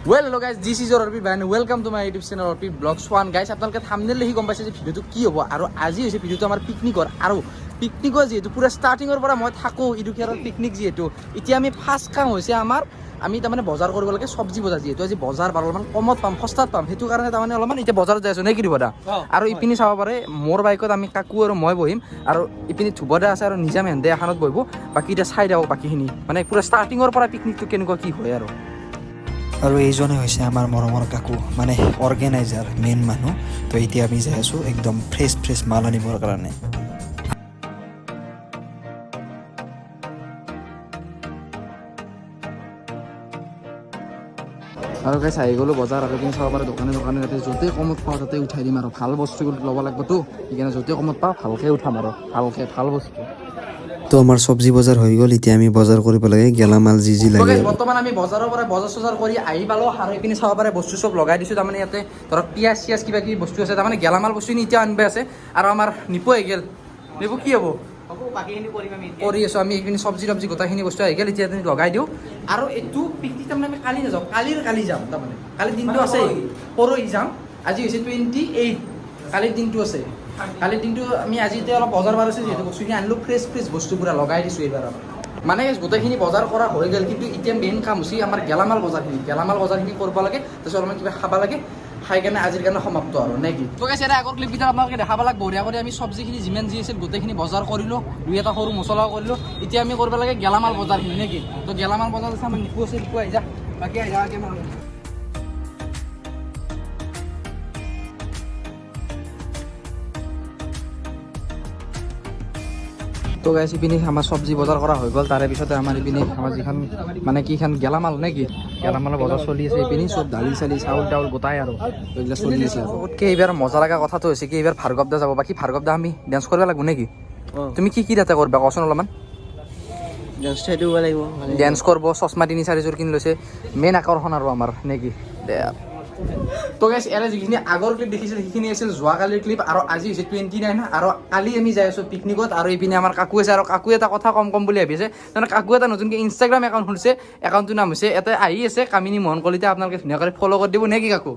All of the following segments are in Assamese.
Well, hello guys, this is your Orpit and welcome to my YouTube channel Orpit Vlogs 1 guys. আপোনালোকে থাম্বনেল দেখি গম পাইছে যে ভিডিওটো কি হ'ব আৰু আজি হৈছে ভিডিওটো আমাৰ পিকনিকৰ আৰু পিকনিকৰ যেহেতু পুৰা ষ্টাৰ্টিঙৰ পৰা মই থাকো ইডুকেৰৰ পিকনিক যেহেতু এতিয়া আমি ফাৰ্ষ্ট কাম হৈছে আমাৰ আমি তাৰমানে বজাৰ কৰিব লাগে চব্জি বজাৰ যেহেতু আজি বজাৰ বাৰ অলপমান কমত পাম সস্তাত পাম সেইটো কাৰণে তাৰমানে অলপমান এতিয়া বজাৰত যাই আছো নে কি দিবদা আৰু ইপিনি চাব পাৰে মোৰ বাইকত আমি কাকু আৰু মই বহিম আৰু ইপিনি ধুবদা আছে আৰু নিজা মেহেন্দে এখনত বহিব বাকী এতিয়া চাই দিওঁ বাকীখিনি মানে পুৰা ষ্টাৰ্টিঙৰ পৰা পিকনিকটো কেনেকুৱা কি হয় আৰু এইজনে হৈছে আমাৰ মৰমৰ কাকু মানে অৰ্গেনাইজাৰ মেইন মানুহ তো এতিয়া আমি যাই আছোঁ একদম ফ্ৰেছ মাল আনিবৰ কাৰণে আৰু গাইছ আহি গ'লো বজাৰ আৰু কিন্তু চাব পাৰে দোকানে যাতে য'তেই কমত পাওঁ তাতে উঠাই দিম আৰু ভাল বস্তুবোৰ ল'ব লাগিবতো সেইকাৰণে য'তেই কমত পাওঁ ভালকৈ উঠাম আৰু ভাল বস্তু তো আমাৰ চব্জি বজাৰ হৈ গ'ল এতিয়া আমি বজাৰ কৰিব লাগে গেলামাল যি লাগে বৰ্তমান আমি বজাৰৰ পৰা বজাৰ কৰি আহি পালোঁ আৰু এইপিনে চাব পাৰে বস্তু চব লগাই দিছোঁ তাৰমানে ইয়াতে ধৰক পিঁয়াজ চিয়াজ কিবা কিবি বস্তু আছে তাৰমানে গেলামাল বস্তুখিনি এতিয়া আনিব আছে আৰু আমাৰ নিপু আহি গ'ল নিপু কি হ'ব কৰি আছোঁ আমি এইখিনি চব্জি গোটেইখিনি বস্তু আহি গ'ল এতিয়া লগাই দিওঁ আৰু এইটো পিকনিক তাৰমানে আমি কালি নাযাওঁ কালি যাম তাৰমানে কালিৰ দিনটো আছে পৰহি যাম আজি হৈছে 28 কালিৰ দিনটো আছে কালিৰ দিনটো আমি আজি এতিয়া অলপ বজাৰ বাৰ আছে যিহেতু বস্তুখিনি আনিলোঁ ফ্ৰেছ বস্তু পুৰা লগাই দিছোঁ এইবাৰ মানে গোটেইখিনি বজাৰ কৰা হৈ গ'ল কিন্তু এতিয়া মেইন কাম হৈছে আমাৰ গেলামাল বজাৰখিনি কৰিব লাগে তাৰপিছত অলপমান কিবা খাব লাগে খাই কেনে আজিৰ কাৰণে সমাপ্ত আৰু নে কি তো গাইছ এটা আগৰ ক্লিপকেইটা আপোনালোকে দেখাব লাগে বঢ়িয়া কৰি আমি চব্জিখিনি যিমান যি আছিল গোটেইখিনি বজাৰ কৰিলোঁ দুই এটা সৰু মছলাও কৰিলোঁ এতিয়া আমি কৰিব লাগে গেলামাল বজাৰখিনি নে কি তো গেলামাল বজাৰ আছে আমাৰ নিপু আছে নিপু আহি যা বাকী আহি যা তো গাইছ ইপিনে আমাৰ চব্জি বজাৰ কৰা হৈ গ'ল তাৰে পিছতে আমাৰ ইপিনে আমাৰ যিখন মানে কিখন গেলামাল নে কি গেলামালৰ বজাৰ চলি আছে ইপিনে চব দালি চালি চাউল টাউল গোটাই আৰু এইবিলাক চলি আছে চবতকৈ এইবাৰ মজা লগা কথাটো হৈছে কি এইবাৰ ভাৰ্গৱ দা যাব বাকী ভাৰ্গৱ দা আমি ডেন্স কৰিব লাগিব নেকি তুমি কি তাতে কৰিবা কচোন অলপমান ডেন্স কৰিব চশমা 3-4 যোৰ কিনি লৈছে মেইন আকৰ্ষণ আৰু আমাৰ নেকি তো গাইছ এনে যিখিনি আগৰ ক্লিপ দেখিছিল সেইখিনি আছিল যোৱাকালিৰ ক্লিপ আৰু আজি হৈছে 29 আৰু কালি আমি যাই আছোঁ পিকনিকত আৰু এইপিনে আমাৰ কাকু আছে আৰু কাকু এটা কথা কম বুলি ভাবিছে তাৰমানে কাকু এটা নতুনকৈ ইনষ্টাগ্ৰাম একাউণ্ট খুলিছে একাউণ্টটোৰ নাম হৈছে এটা আহি আছে কামিনী মোহন কলিতা আপোনালোকে ধুনীয়াকৈ ফ'ল' কৰি দিব নে কি কাকু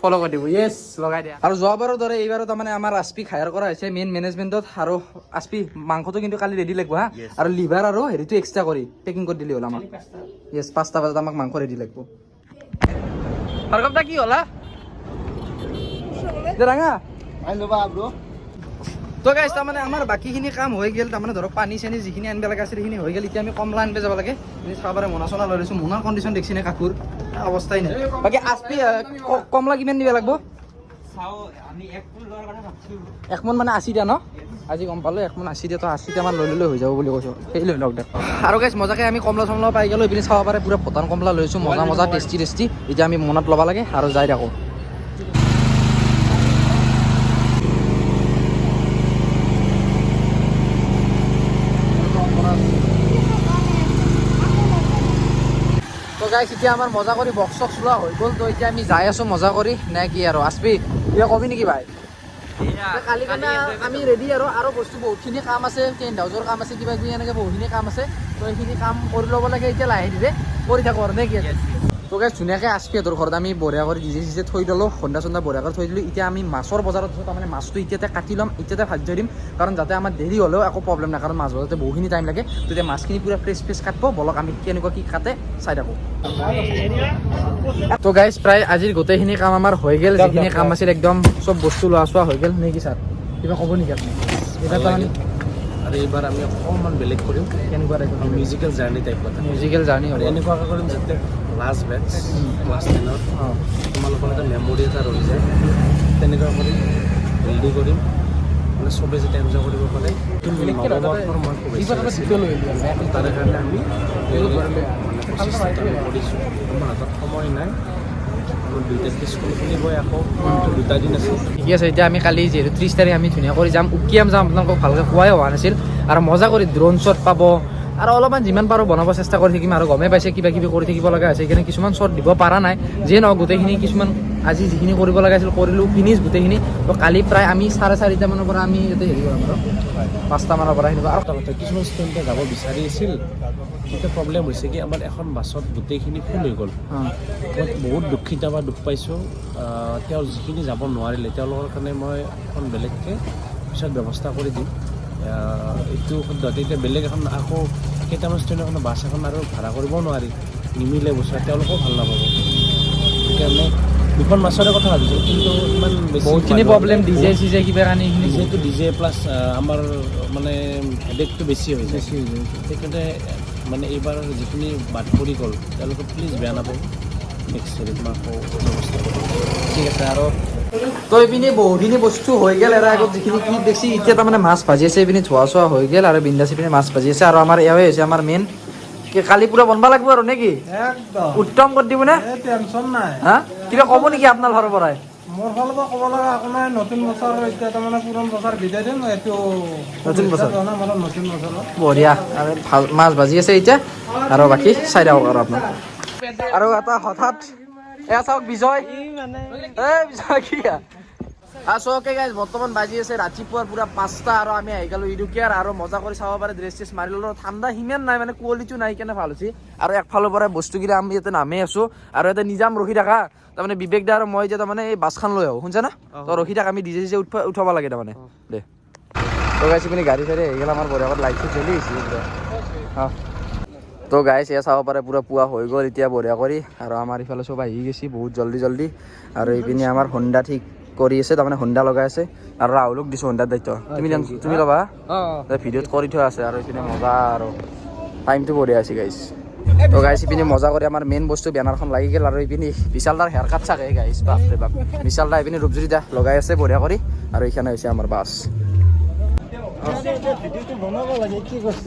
ফ'ল' কৰি দিব য়েছ লগাই দিয়া আৰু যোৱাবাৰৰ দৰে এইবাৰো তাৰমানে আমাৰ আস্পিক হায়াৰ কৰা হৈছে মেইন মেনেজমেণ্টত আৰু আস্পি মাংসটো কিন্তু কালি ৰেডি লাগিব হা আৰু লিভাৰ আৰু হেৰিটো এক্সট্ৰা কৰি পেকিং কৰি দিলে হ'ল আমাক য়েছ 5টা বজাত আমাক মাংস ৰেডি লাগিব ভাৰ্গৱ দা কি হ'ল ৰাঙা তো গাইছ তাৰমানে আমাৰ বাকীখিনি কাম হৈ গ'ল তাৰমানে ধৰক পানী চানী যিখিনি আনিব লগা আছিল সেইখিনি হৈ গ'ল এতিয়া আমি কমলা আনিব যাব লাগে চাব পাৰে মোনা চনা লৈ লৈছোঁ মোনাৰ কণ্ডিশ্যন দেখিছে নে কাকুৰ অৱস্থাই নাই বাকী আস্পি কমলা কিমান দিব লাগিব 1 মোন মানে 80টা ন আজি গম পালোঁ 1 মোন 80টা তো 80টা মান লৈ ল'লে হৈ যাব বুলি কৈছোঁ সেই লৈ লওক দে আৰু গাইছ মজাকৈ আমি কমলা চমলা পাই গ'লোঁ এইপিনে চাব পাৰে পুৰা ভটান কমলা লৈছোঁ মজা টেষ্টি এতিয়া আমি মনত ল'ব লাগে আৰু যাই থাকোঁ গাইছ এতিয়া আমাৰ মজা কৰি বক্স চক্স লোৱা হৈ গ'ল তো এতিয়া আমি যাই আছোঁ মজা কৰি নে কি আৰু আস্পি কিবা কবি নেকি ভাই কালি কাৰণে আমি ৰেডি আৰু বস্তু বহুতখিনি কাম আছে টেণ্ট হাউচৰ কাম আছে কিবা কিবি এনেকৈ বহুতখিনি কাম আছে তো এইখিনি কাম কৰি ল'ব লাগে এতিয়া লাহে ধীৰে কৰি থাকোঁ আৰু নে কি তো গাইছ ধুনীয়াকৈ আস্পিহঁতৰ ঘৰত আমি বঢ়িয়া কৰি ডিজে থৈ দিলোঁ সন্ধ্যা চন্দা বঢ়িয়া কৰি থৈ দিলোঁ এতিয়া আমি মাছৰ বজাৰত তাৰমানে মাছটো এতিয়াতে কাটি ল'ম এতিয়াতে ভাজি থৈ দিম কাৰণ যাতে আমাৰ দেৰি হ'লেও একো প্ৰব্লেম নাই কাৰণ মাছ বজাৰতে বহুখিনি টাইম লাগে তেতিয়া মাছখিনি পুৰা ফ্ৰেছ কাটিব বলক আমি কেনেকুৱা কি কাটে চাই থাকোঁ তো গাইছ প্ৰায় আজিৰ গোটেইখিনি কাম আমাৰ হৈ গ'ল যিখিনি কাম আছিল একদম চব বস্তু লোৱা চোৱা হৈ গ'ল নেকি ছাৰ কিবা ক'ব নেকি আপুনি এটা তাৰমানে আৰু এইবাৰ আমি অকণমান বেলেগ কৰিম কেনেকুৱা টাইপৰ মিউজিকেল জাৰ্ণি টাইপত মিউজিকেল জাৰ্ণি হ'ব এনেকুৱাকৈ কৰিম যাতে লাষ্ট বেটছ ক্লাছ 10ৰ তোমালোকৰ এটা মেমৰি এটা ৰৈ যায় তেনেকুৱা কৰি ৰেডি কৰিম মানে চবে যাতে এনজয় কৰিব পাৰে নৱবৰ্ষৰ মই শুভেচ্ছা দিছোঁ। তাৰে কাৰণে আমি প্ৰচেষ্টাটো কৰিছোঁ। আমাৰ হাতত সময় নাই, আমাৰ 2 তাৰিখে স্কুল খুলিবই, আকৌ 2টা দিন আছে। ঠিকে আছে, এতিয়া আমি কালি যিহেতু 30 তাৰিখ আমি ধুনীয়া কৰি যাম, উকিয়াম যাম, আপোনালোকক ভালকৈ কোৱাই হোৱা নাছিল আৰু মজা কৰি ড্ৰোন শ্বট পাব আৰু অলপমান যিমান পাৰোঁ বনাব চেষ্টা কৰি থাকিম আৰু গমেই পাইছে কিবা কিবি কৰি থাকিব লগা হৈছে, সেইকাৰণে কিছুমান শ্বট দিব পৰা নাই। যিয়ে নহওক গোটেইখিনি কিছুমান আজি যিখিনি কৰিব লগা আছিল কৰিলোঁ, ফিনিছ গোটেইখিনি। তো কালি প্ৰায় আমি 4:30 মানৰ পৰা আমি ইয়াতে হেৰি কৰিম আৰু 5টা মানৰ পৰা সেনেকুৱা। আৰু এটা কথা, কিছুমান ষ্টুডেণ্টে যাব বিচাৰি আছিল, এতিয়া প্ৰব্লেম হৈছে কি আমাৰ এখন বাছত গোটেইখিনি ফুল হৈ গ'ল। মই বহুত দুখিত বা দুখ পাইছোঁ, তেওঁ যিখিনি যাব নোৱাৰিলে তেওঁলোকৰ কাৰণে মই এখন বেলেগকৈ পিছত ব্যৱস্থা কৰি দিম। এইটো শুদ্ধতে এতিয়া বেলেগ এখন আকৌ কেইটামান ষ্টুডেণ্ট এখন বাছ এখন আৰু ভাড়া কৰিব নোৱাৰি, নিমিলে বস্তু, তেওঁলোকেও ভাল নাপাব। সেইকাৰণে 2খন বাছৰে কথা ভাবিছোঁ, কিন্তু ইমান বেছি বহুতখিনি প্ৰব্লেম ডিজে চিজে কিবা কাৰণে ডিজেটো ডিজে প্লাছ আমাৰ মানে হেডেকটো বেছি হৈ যায়। সেইকাৰণে মানে এইবাৰ যিখিনি বাদ পৰি গ'ল তেওঁলোকে প্লিজ বেয়া নাপাব, নেক্সট হেৰিত মই আকৌ ব্যৱস্থা কৰিম। ঠিক আছে। আৰু তো এইপিনে বহুখিনি বস্তু হৈ গ'ল। আৰু আগত যিখিনি ক্লিপ দেখছি এতিয়া তাৰমানে মাছ ভাজি আছে, এইপিনে ধোৱা চোৱা হৈ গ'ল আৰু বিন্দাছ পিনে মাছ ভাজি আছে। আৰু আমাৰ এয়াই হৈছে আমাৰ মেইন কালি পুৰা বনবা লাগব আৰু নেকি? একদম উত্তম কৰি দিব নে? টেনশ্যন নাই। হা কিবা ক'ব নেকি আপোনাৰ ঘৰৰ পৰাই? মোৰ ফালৰ পৰা ক'ব লগা একো নাই। নতুন বছৰ এতিয়া তাৰমানে পুৰণ বছৰ বিদায় দিম, এইটো নতুন বছৰ আমাৰ নতুন বছৰ বঢ়িয়া। আৰু ভাল মাছ ভাজি আছে এতিয়া আৰু বাকী চাই দিয়ক আৰু আপোনাক। আৰু এটা হঠাৎ এয়া চাওক বিজয়, বিজয় কি ওকে গাইজ, বৰ্তমান বাজি আছে ৰাতিপুৱাৰ পুৰা 5টা আৰু আমি আহি গ'লো ইডুকিয়াৰ আৰু মজা কৰি চাব পাৰে। ড্ৰেছ চেছ মাৰি ল'লোঁ, ঠাণ্ডা সিমান নাই, মানে কোৱালিটিও নাই, কেনে ভাল হৈছে। আৰু একফালৰ পৰা বস্তুগিলা আমি ইয়াতে নামেই আছোঁ আৰু ইয়াতে নিজাম ৰখি থাকা। তাৰমানে বিবেক দা আৰু মই এতিয়া তাৰমানে এই বাছখন লৈ আহোঁ, শুনছা না? তো ৰখি থাক, আমি ডিজে উঠাব লাগে তাৰমানে দে। তো গাইছ পিনি গাড়ী চাড়ী আহি গ'ল, আমাৰ বঢ়িয়া লাইটটো জ্বলি আহিছে পুৰা। তো গাইছ এয়া চাব পাৰে পুৰা পুৱা হৈ গ'ল এতিয়া বঢ়িয়া কৰি। আৰু আমাৰ ইফালে চব আহি গৈছে বহুত জল্দি। আৰু এইপিনে আমাৰ হোণ্ডা ঠিক কৰি আছে, তাৰমানে হোণ্ডা লগাই আছে আৰু ৰাহুলক দিছোঁ হোণ্ডাৰ দায়িত্ব। তুমি ল'বা, ভিডিঅ'ত কৰি থোৱা আছে। আৰু এইপিনে মজা আৰু টাইমটো বঢ়িয়া আছে গাইছ। তো গাইছ ইপিনে মজা কৰি আমাৰ মেইন বস্তু বেনাৰখন লাগি গ'ল। আৰু এইপিনে বিশাল দাৰ হেয়াৰ কাট চাগে গাইছ, বাপৰে বাপ। বিশাল দা এইপিনে ৰূপজ্যোতি দা লগাই আছে বঢ়িয়া কৰি। আৰু এইখানে হৈছে আমাৰ বাছ। ভিডিঅ'টো বনাব লাগে, কি কৰিছ?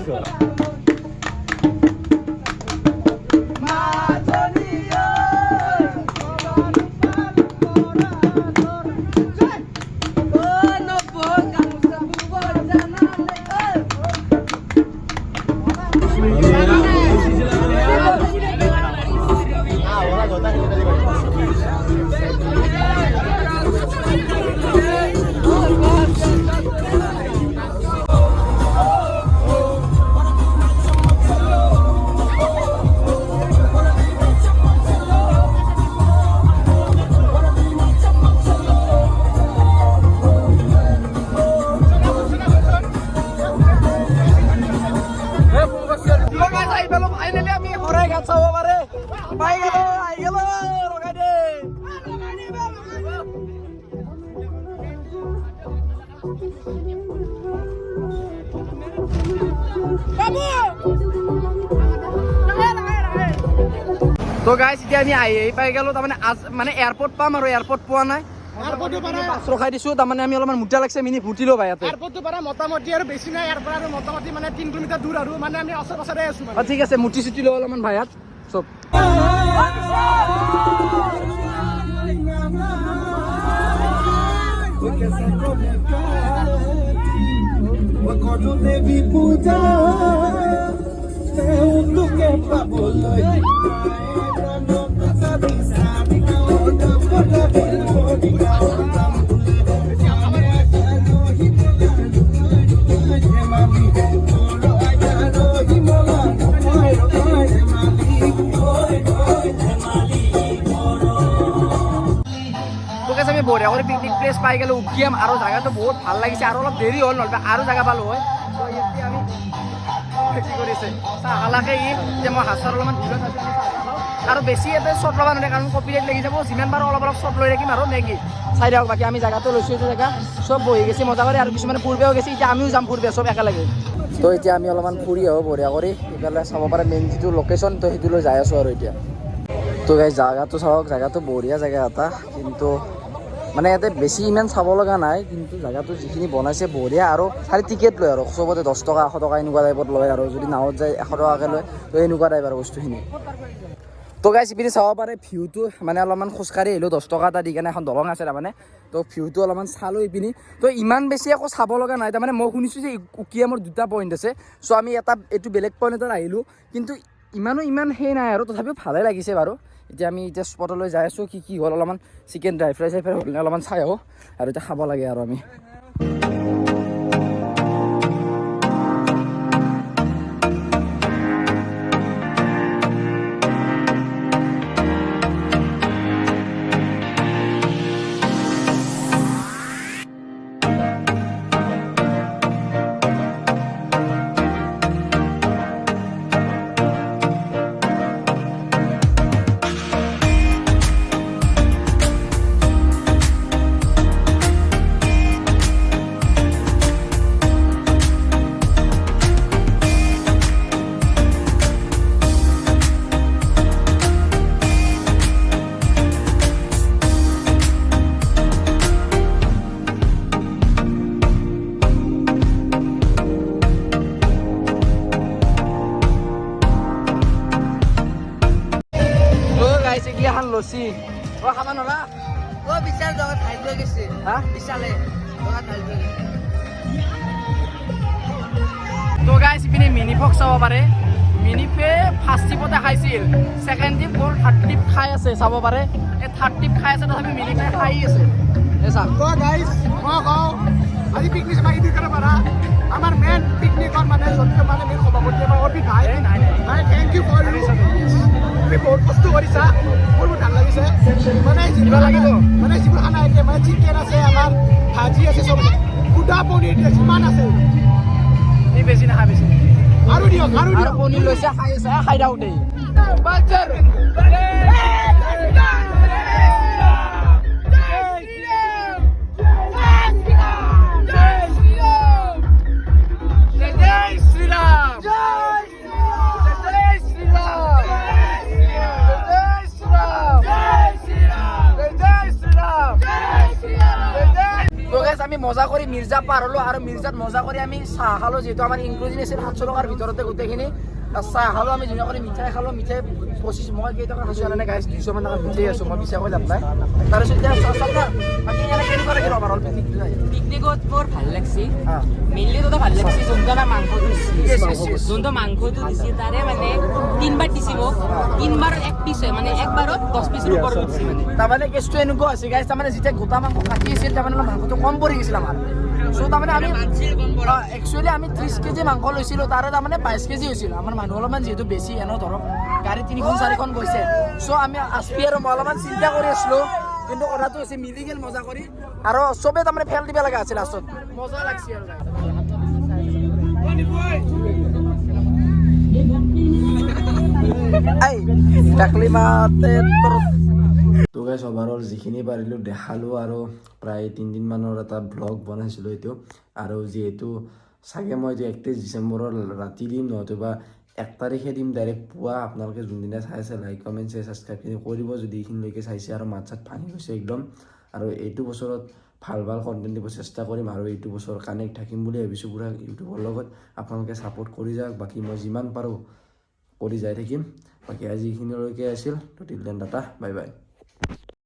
তো গাইছ এতিয়া আমি আহি পাই গ'লো, তাৰমানে মানে এয়াৰপৰ্ট পাম আৰু এয়াৰপৰ্ট পোৱা নাই। বাছ ৰখাই দিছোঁ, তাৰমানে আমি অলপমান মুটা লাগছে, মিনি ফুটি ল'বা ইয়াতে। এয়াৰপৰ্টটো পৰা মোটামুটি আৰু বেছি নাই, ইয়াৰ পৰা আৰু মোটামুটি মানে 3 কিলোমিটাৰ দূৰ আৰু মানে আমি ওচৰে পাছৰে আছোঁ মানে। ঠিক আছে, মুটি চুটি লওঁ অলপমান ভাইয়াত চব। দেৱী পূজা তোকে পাবলৈ আমি বঢ়িয়া কৰি পিকনিক প্লেচ পাই গ'লো উকিয়াম। আৰু জেগাটো বহুত ভাল লাগিছে, আৰু অলপ দেৰি হ'ল, নহ'লে আৰু জেগা পালোঁ হয়। তো এতিয়া আমি কি কৰিছে চাহ খালাকে এতিয়া মই হাছৰ অলপমান ভিডিঅ' চাইছোঁ আৰু বেছি ইয়াতে শ্বট ল'ব নোৱাৰে, কাৰণ কপিৰাইট লাগি যাব। যিমান পাৰোঁ অলপ শ্বট লৈ থাকিম আৰু নে কি চাই দিয়ক। বাকী আমি জেগাটো লৈছোঁ, এইটো জেগা চব বহি গৈছে মজা কৰি, আৰু কিছুমানে ফুৰিবও গৈছে, এতিয়া আমিও যাম ফুৰিব চব একেলগে। তো এতিয়া আমি অলপমান ফুৰি আহোঁ বঢ়িয়া কৰি, ইফালে চাব পাৰে মেইন যিটো লোকেশ্যন, তো সেইটোলৈ যাই আছোঁ আৰু এতিয়া। তো গাইছ জাগাটো চাওক, জাগাটো বঢ়িয়া জেগা এটা, কিন্তু মানে ইয়াতে বেছি ইমান চাব লগা নাই কিন্তু জেগাটো যিখিনি বনাইছে বঢ়িয়া আৰু খালি টিকেট লয় আৰু চবতে 10 টকা 100 টকা এনেকুৱা টাইপত লয় আৰু যদি নাৱত যায় 100 টকাকৈ লয় তো এনেকুৱা টাইপ আৰু বস্তুখিনি তো গাইছ ইপিনে চাব পাৰে ভিউটো মানে অলপমান খোজকাঢ়ি আহিলোঁ 10 টকা এটা দি কেনে এখন দলং আছে তাৰমানে তো ভিউটো অলপমান চালোঁ ইপিনি তো ইমান বেছি একো চাব লগা নাই তাৰমানে মই শুনিছোঁ যে উকিয়ামৰ 2টা পইণ্ট আছে চ' আমি এইটো বেলেগ পইণ্ট এটাত আহিলোঁ কিন্তু ইমান সেই নাই আৰু তথাপিও ভালে লাগিছে বাৰু এতিয়া আমি স্পটলৈ যাই আছোঁ কি হ'ল অলপমান চিকেন ড্ৰাই ফ্ৰাই হ'লে অলপমান চাই আহোঁ আৰু এতিয়া খাব লাগে আৰু আমি লছি ও খাবা নলা ও বিশাল জগত ঠাই লৈ গৈছে হা বিশালে জগত ঠাই লৈ গৈছে তো গাইছ ইপিনে মিনি ফক চাব পাৰে মিনিফে ফাৰ্ষ্ট টিপতে খাইছিল ছেকেণ্ড টিপ গ'ল থাৰ্ড টিপ খাই আছে চাব পাৰে এই থাৰ্ড টিপ খাই আছে তথাপি মিনিফে খাই আছে তো গাইছ মই কওঁ আজি পিকনিক মাৰি দি কৰিব পাৰা আমাৰ মেইন পিকনিকৰ মানে যোনটো মানে মেইন সভাপতি আমাৰ অৰ্পিত ভাই থেংক ইউ ফৰ ইউ তুমি বহুত কষ্ট কৰিছা মোৰ বহুত ভাল লাগিছে মানে যিবোৰ লাগিব মানে যিবোৰ খানা এতিয়া মানে চিকেন আছে আমাৰ ভাজি আছে চব সুদা পনীৰ যিমান আছে এই বেছি নাখা বেছি আৰু দিয়ক আৰু পনীৰ লৈছে খাই আছে খাই দাওঁতে বাচ্চাৰ আমি মজা কৰি মিৰ্জা পাৰ হলো আৰু মিৰ্জাত মজা কৰি আমি চাহ খালো যিহেতু আমাৰ ইনক্লুজিভ আছিল 700 টকাৰ ভিতৰতে গোটেইখিনি চাহ খালো আমি ধুনীয়া কৰি মিঠাই খালো মিঠাই 25 মই কেইটকা খাইছোঁ মানে গাইছ 200 মান টকা মিঠাই আছোঁ মই বিচাৰ কৰি লাভ নাই তাৰপিছত এতিয়া বাকী এনে কেনেকুৱা লাগিল আমাৰ পিকনিকত বৰ ভাল লাগছি মেইনলি তো ভাল লাগছি যোনটো আমাৰ মাংসটো যোনটো মাংসটো দিছি তাৰে মানে 3বাৰ দিছি মোক 3বাৰ এক পিচ হয় মানে একবাৰত 10 পিচৰ ওপৰত দিছি মানে তাৰমানে কেছটো এনেকুৱা আছে গাইছ তাৰমানে যেতিয়া গোটা মাংস কাটি আছিল তাৰমানে মাংসটো কম পৰি গৈছিল আমাৰ চ' তাৰমানে আমি একচুৱেলি আমি 30 কেজি মাংস লৈছিলোঁ তাৰে তাৰমানে 22 কেজি হৈছিল আমাৰ মানুহ অলপমান যিহেতু বেছি এনেও ধৰক গাড়ী 3খন 4খন গৈছে চ' আমি আছপি আৰু মই অলপমান চিন্তা কৰি আছিলোঁ কিন্তু কথাটো হৈছে মিলি গেল মজা কৰি আৰু চবে তাৰমানে ফেল দিব লগা আছিল লাষ্টত মজা লাগছে আৰু তো গাইছ অভাৰঅল যিখিনি পাৰিলোঁ দেখালোঁ আৰু প্ৰায় 3 দিন মানৰ এটা ব্লগ বনাইছিলোঁ এইটো আৰু যিহেতু চাগে মই এইটো 31 ডিচেম্বৰৰ ৰাতি দিম নতুবা 1 তাৰিখে দিম ডাইৰেক্ট পুৱা আপোনালোকে যোনদিনা চাই আছে লাইক কমেণ্ট শ্বেয়াৰ ছাবস্ক্ৰাইবখিনি কৰিব যদি এইখিনিলৈকে চাইছে আৰু মাত চাত ভাঙি গৈছে একদম আৰু এইটো বছৰত ভাল কণ্টেণ্ট দিব চেষ্টা কৰিম আৰু এইটো বছৰ কানেক্ট থাকিম বুলি ভাবিছোঁ পুৰা ইউটিউবৰ লগত আপোনালোকে ছাপোৰ্ট কৰি যাওক বাকী মই যিমান পাৰোঁ কৰি যাই থাকিম বাকী আজি এইখিনিলৈকে আছিল তো till then tata bye bye